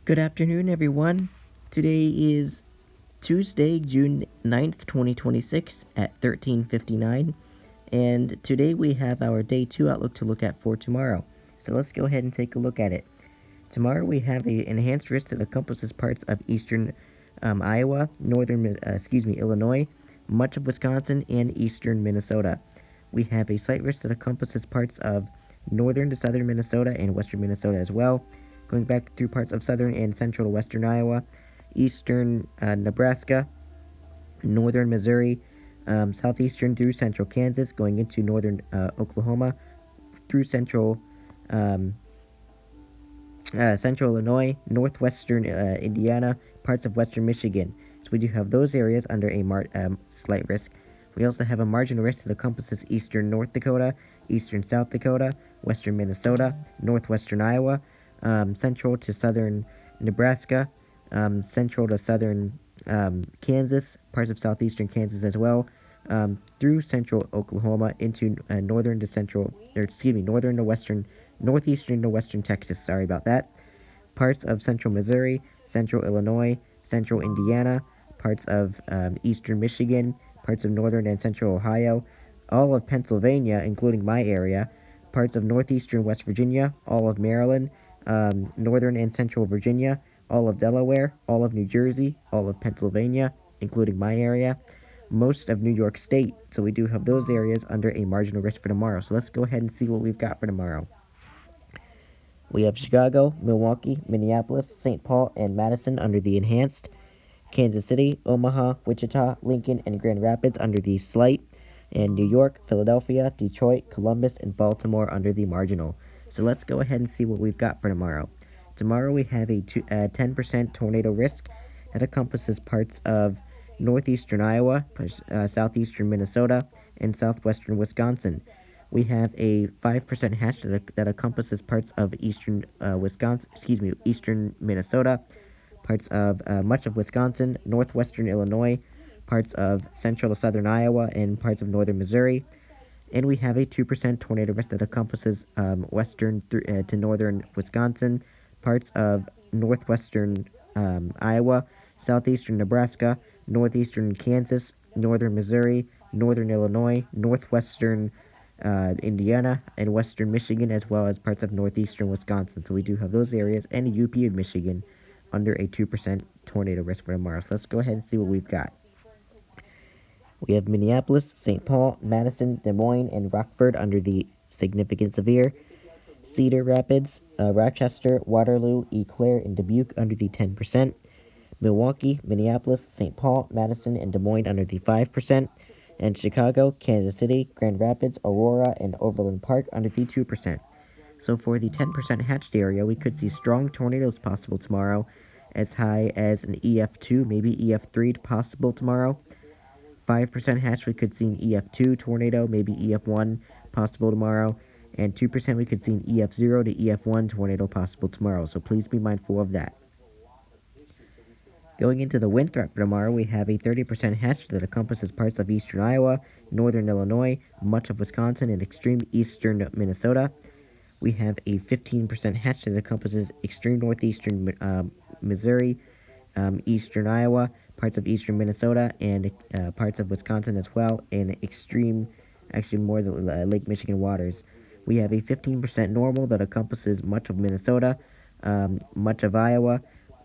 Good afternoon, everyone. Today is Tuesday, June 9th, 2026 at 13:59, and today we have our Day 2 outlook to look at for tomorrow. So let's go ahead and take a look at it. Tomorrow we have an enhanced risk that encompasses parts of eastern Iowa, Illinois, much of Wisconsin, and eastern Minnesota. We have a slight risk that encompasses parts of northern to southern Minnesota and western Minnesota as well, going back through parts of southern and central to western Iowa, eastern Nebraska, northern Missouri, southeastern through central Kansas, going into northern Oklahoma, through central central Illinois, northwestern Indiana, parts of western Michigan. So we do have those areas under a slight risk. We also have a marginal risk that encompasses eastern North Dakota, eastern South Dakota, western Minnesota, northwestern Iowa, central to southern Nebraska, central to southern Kansas, parts of southeastern Kansas as well, through central Oklahoma into northern to western, northeastern to western Texas. Sorry about that. Parts of central Missouri, central Illinois, central Indiana, parts of eastern Michigan, parts of northern and central Ohio, all of Pennsylvania, including my area, parts of northeastern West Virginia, all of Maryland, northern and central Virginia, all of Delaware, all of New Jersey, all of Pennsylvania, including my area, most of New York State. So we do have those areas under a marginal risk for tomorrow. So let's go ahead and see what we've got for tomorrow. We have Chicago, Milwaukee, Minneapolis, St. Paul, and Madison under the enhanced, Kansas City, Omaha, Wichita, Lincoln, and Grand Rapids under the slight, and New York, Philadelphia, Detroit, Columbus, and Baltimore under the marginal. So let's go ahead and see what we've got for tomorrow. Tomorrow we have a 10% tornado risk that encompasses parts of northeastern Iowa, southeastern Minnesota, and southwestern Wisconsin. We have a 5% hatch that encompasses parts of eastern eastern Minnesota, parts of much of Wisconsin, northwestern Illinois, parts of central to southern Iowa, and parts of northern Missouri. And we have a 2% tornado risk that encompasses western to northern Wisconsin, parts of northwestern Iowa, southeastern Nebraska, northeastern Kansas, northern Missouri, northern Illinois, northwestern Indiana, and western Michigan, as well as parts of northeastern Wisconsin. So we do have those areas and UP of Michigan under a 2% tornado risk for tomorrow. So let's go ahead and see what we've got. We have Minneapolis, St. Paul, Madison, Des Moines, and Rockford under the significant severe. Cedar Rapids, Rochester, Waterloo, Eau Claire, and Dubuque under the 10%. Milwaukee, Minneapolis, St. Paul, Madison, and Des Moines under the 5%. And Chicago, Kansas City, Grand Rapids, Aurora, and Overland Park under the 2%. So for the 10% hatched area, we could see strong tornadoes possible tomorrow, as high as an EF2, maybe EF3 possible tomorrow. 5% hatched, we could see an EF2 tornado, maybe EF1 possible tomorrow. And 2% we could see an EF0 to EF1 tornado possible tomorrow. So please be mindful of that. Going into the wind threat for tomorrow, we have a 30% hatch that encompasses parts of eastern Iowa, northern Illinois, much of Wisconsin, and extreme eastern Minnesota. We have a 15% hatch that encompasses extreme northeastern Missouri, eastern Iowa, parts of eastern Minnesota, and parts of Wisconsin as well, and extreme, actually more than Lake Michigan waters. We have a 15% normal that encompasses much of Minnesota, much of Iowa,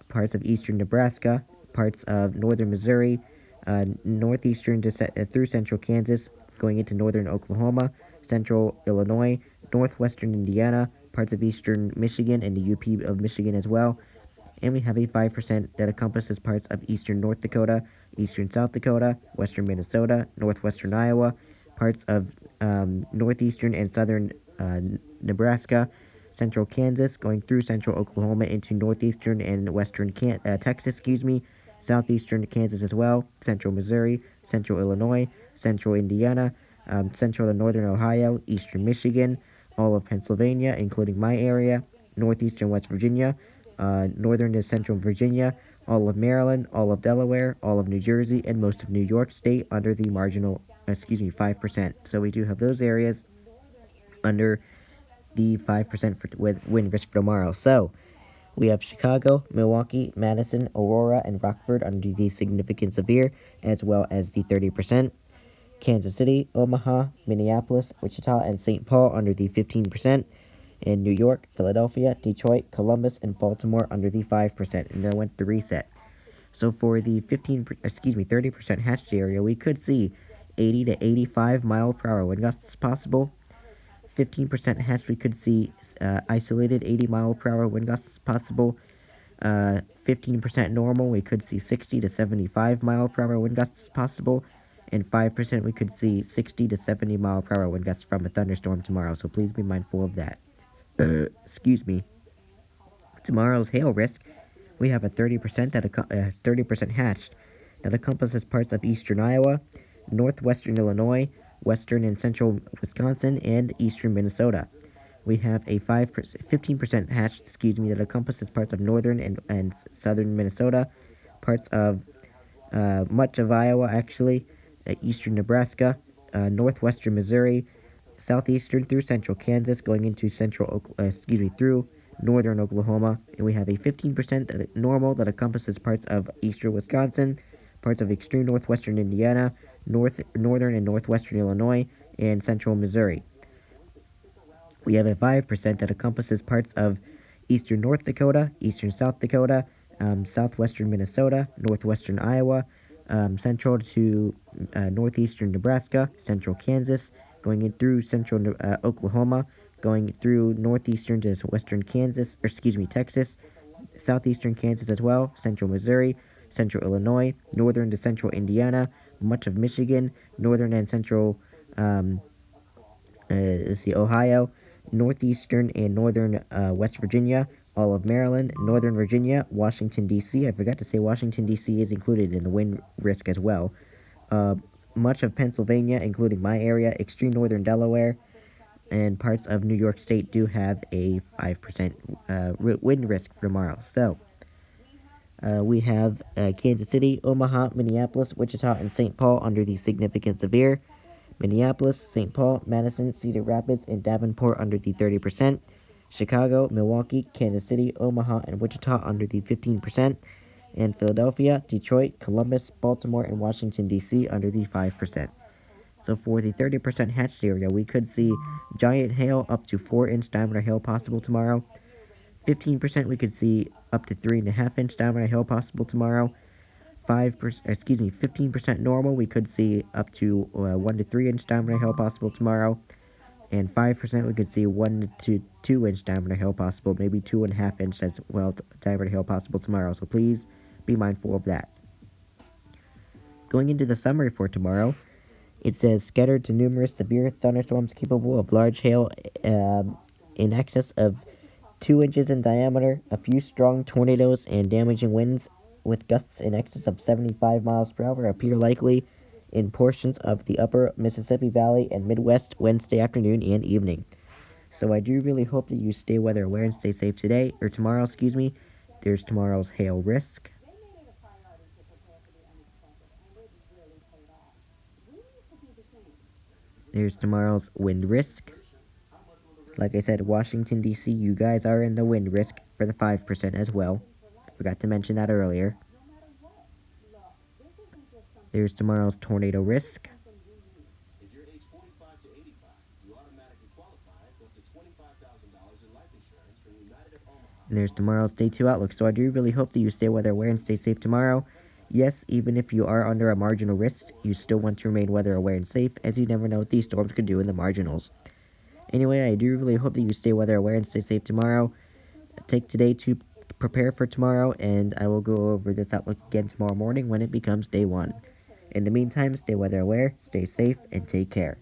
parts of eastern Nebraska, parts of northern Missouri, northeastern through central Kansas, going into northern Oklahoma, central Illinois, northwestern Indiana, parts of eastern Michigan, and the UP of Michigan as well. And we have a 5% that encompasses parts of eastern North Dakota, eastern South Dakota, western Minnesota, northwestern Iowa, parts of northeastern and southern Nebraska, central Kansas, going through central Oklahoma into northeastern and western Texas, southeastern Kansas as well, central Missouri, central Illinois, central Indiana, central to northern Ohio, eastern Michigan, all of Pennsylvania, including my area, northeastern West Virginia, northern to central Virginia, all of Maryland, all of Delaware, all of New Jersey, and most of New York State under the marginal, 5%. So we do have those areas under the 5% for wind risk for tomorrow. So We have Chicago, Milwaukee, Madison, Aurora, and Rockford under the significant severe, as well as the 30%. Kansas City, Omaha, Minneapolis, Wichita, and St. Paul under the 15%. And New York, Philadelphia, Detroit, Columbus, and Baltimore under the 5%. And then went the reset. So for the 30% hatched area, we could see 80 to 85 mile per hour wind gusts possible. 15% hatched, we could see isolated 80 mile per hour wind gusts possible. 15% normal, we could see 60 to 75 mile per hour wind gusts possible. And 5% we could see 60 to 70 mile per hour wind gusts from a thunderstorm tomorrow. So please be mindful of that. Excuse me. Tomorrow's hail risk, we have a 30% hatched that encompasses parts of eastern Iowa, northwestern Illinois, western and central Wisconsin, and eastern Minnesota. We have a 15% hatched, that encompasses parts of northern and southern Minnesota, parts of much of Iowa, actually, eastern Nebraska, northwestern Missouri, southeastern through central Kansas, going into through northern Oklahoma, and we have a 15% normal that encompasses parts of eastern Wisconsin, parts of extreme northwestern Indiana, northern and northwestern Illinois, and central Missouri. We have a 5% that encompasses parts of eastern North Dakota, eastern South Dakota, southwestern Minnesota, northwestern Iowa, central to northeastern Nebraska, central Kansas, going in through central Oklahoma, going through northeastern to western Texas, southeastern Kansas as well, central Missouri, central Illinois, northern to central Indiana, much of Michigan, northern and central Ohio, northeastern and northern West Virginia, all of Maryland, northern Virginia, Washington, D.C. I forgot to say Washington, D.C. is included in the wind risk as well. Much of Pennsylvania, including my area, extreme northern Delaware, and parts of New York State do have a 5% wind risk for tomorrow. So, we have Kansas City, Omaha, Minneapolis, Wichita, and St. Paul under the significant severe. Minneapolis, St. Paul, Madison, Cedar Rapids, and Davenport under the 30%. Chicago, Milwaukee, Kansas City, Omaha, and Wichita under the 15%. And Philadelphia, Detroit, Columbus, Baltimore, and Washington, D.C. under the 5%. So for the 30% hatched area, we could see giant hail up to 4-inch diameter hail possible tomorrow. 15% we could see up to 3.5-inch diameter hail possible tomorrow. 15% normal, we could see up to 1 to 3-inch diameter hail possible tomorrow. And 5% we could see 1 to 2-inch diameter hail possible, maybe 2.5-inch as well diameter hail possible tomorrow. So please be mindful of that. Going into the summary for tomorrow, it says scattered to numerous severe thunderstorms capable of large hail in excess of 2 inches in diameter, a few strong tornadoes and damaging winds with gusts in excess of 75 miles per hour appear likely in portions of the upper Mississippi Valley and Midwest Wednesday afternoon and evening. So I do really hope that you stay weather aware and stay safe today, or tomorrow, There's tomorrow's hail risk. There's tomorrow's wind risk. Like I said, Washington, D.C., you guys are in the wind risk for the 5% as well. I forgot to mention that earlier. There's tomorrow's tornado risk. If you're age 45 to 85, you automatically qualify for up to $25,000 in life insurance from United of Omaha. And there's tomorrow's day 2 outlook. So I do really hope that you stay weather aware and stay safe tomorrow. Yes, even if you are under a marginal risk, you still want to remain weather aware and safe, as you never know what these storms could do in the marginals. Anyway, I do really hope that you stay weather aware and stay safe tomorrow. Take today to prepare for tomorrow, and I will go over this outlook again tomorrow morning when it becomes day 1. In the meantime, stay weather aware, stay safe, and take care.